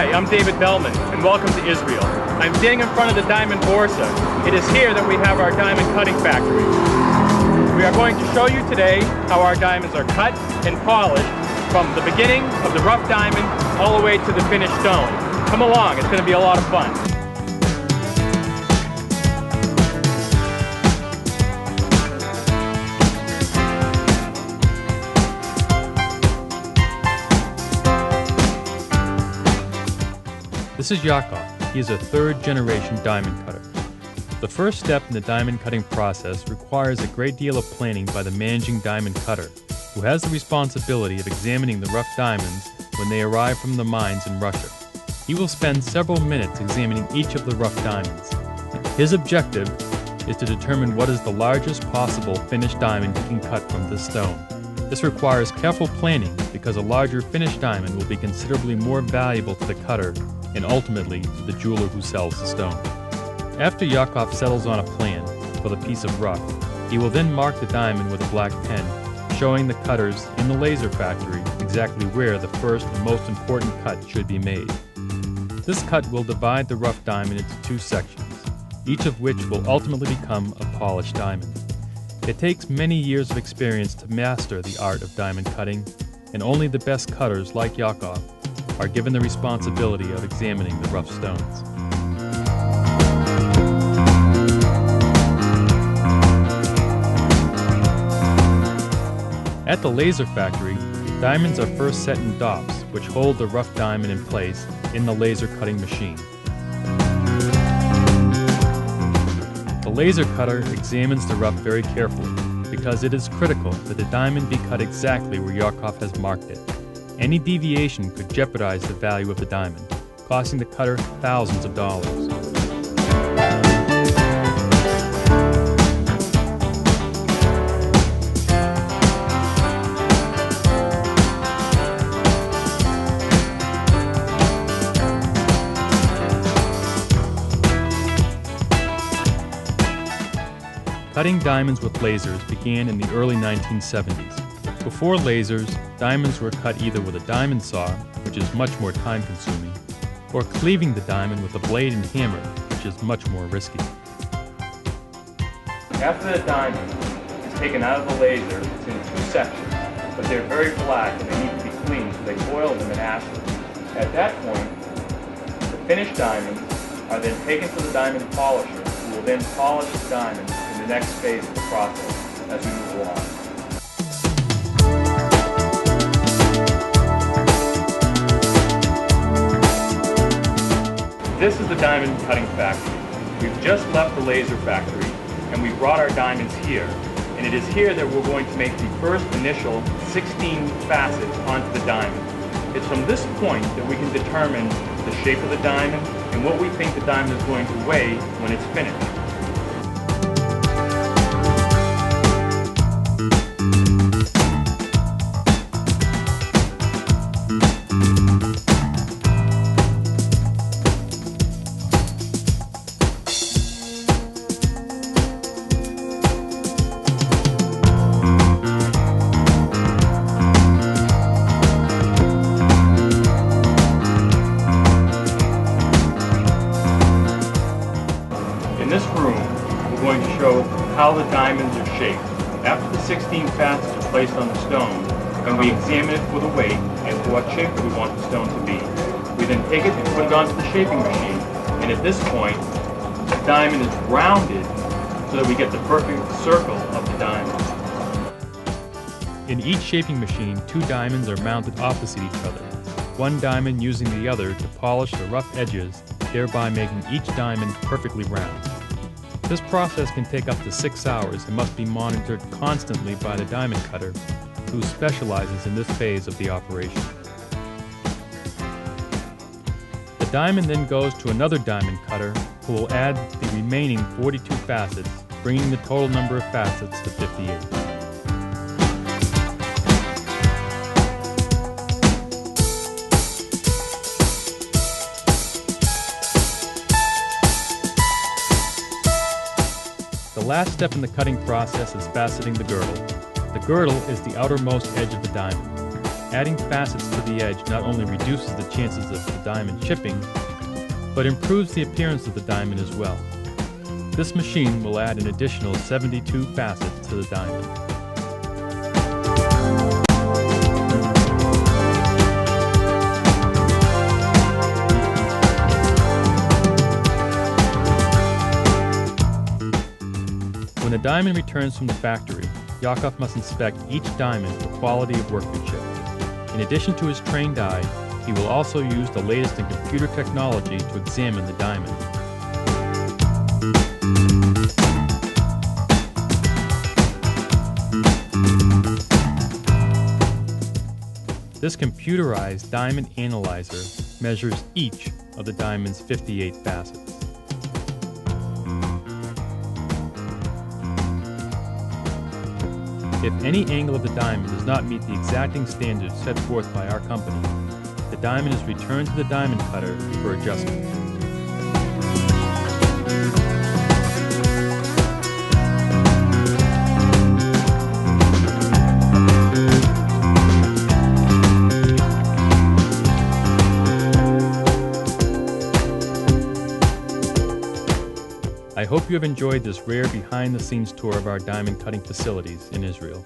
Hi, I'm David Bellman, and welcome to Israel. I'm standing in front of the Diamond Borsa. It is here that we have our diamond cutting factory. We are going to show you today how our diamonds are cut and polished from the beginning of the rough diamond all the way to the finished stone. Come along, it's going to be a lot of fun. This is Yakov. He is a third-generation diamond cutter. The first step in the diamond cutting process requires a great deal of planning by the managing diamond cutter, who has the responsibility of examining the rough diamonds when they arrive from the mines in Russia. He will spend several minutes examining each of the rough diamonds. His objective is to determine what is the largest possible finished diamond he can cut from this stone. This requires careful planning because a larger finished diamond will be considerably more valuable to the cutter and ultimately to the jeweler who sells the stone. After Yakov settles on a plan for the piece of rough, he will then mark the diamond with a black pen, showing the cutters in the laser factory exactly where the first and most important cut should be made. This cut will divide the rough diamond into two sections, each of which will ultimately become a polished diamond. It takes many years of experience to master the art of diamond cutting, and only the best cutters like Yakov are given the responsibility of examining the rough stones. At the laser factory, diamonds are first set in dops, which hold the rough diamond in place in the laser cutting machine. The laser cutter examines the rough very carefully because it is critical that the diamond be cut exactly where Yakov has marked it. Any deviation could jeopardize the value of the diamond, costing the cutter thousands of dollars. Cutting diamonds with lasers began in the early 1970s. Before lasers, diamonds were cut either with a diamond saw, which is much more time-consuming, or cleaving the diamond with a blade and hammer, which is much more risky. After the diamond is taken out of the laser, it's in two sections, but they're very black and they need to be cleaned, so they boil them in acid. At that point, the finished diamonds are then taken to the diamond polisher, who will then polish the diamond in the next phase of the process as we move along. This is the diamond cutting factory. We've just left the laser factory and we brought our diamonds here. And it is here that we're going to make the first initial 16 facets onto the diamond. It's from this point that we can determine the shape of the diamond and what we think the diamond is going to weigh when it's finished. How the diamonds are shaped. After the 16 facets are placed on the stone, and we examine it for the weight and for what shape we want the stone to be. We then take it and put it onto the shaping machine, and at this point, the diamond is rounded so that we get the perfect circle of the diamond. In each shaping machine, two diamonds are mounted opposite each other, one diamond using the other to polish the rough edges, thereby making each diamond perfectly round. This process can take up to 6 hours and must be monitored constantly by the diamond cutter, who specializes in this phase of the operation. The diamond then goes to another diamond cutter, who will add the remaining 42 facets, bringing the total number of facets to 58. The last step in the cutting process is faceting the girdle. The girdle is the outermost edge of the diamond. Adding facets to the edge not only reduces the chances of the diamond chipping, but improves the appearance of the diamond as well. This machine will add an additional 72 facets to the diamond. When the diamond returns from the factory, Yakov must inspect each diamond for quality of workmanship. In addition to his trained eye, he will also use the latest in computer technology to examine the diamond. This computerized diamond analyzer measures each of the diamond's 58 facets. If any angle of the diamond does not meet the exacting standards set forth by our company, the diamond is returned to the diamond cutter for adjustment. I hope you have enjoyed this rare behind-the-scenes tour of our diamond cutting facilities in Israel.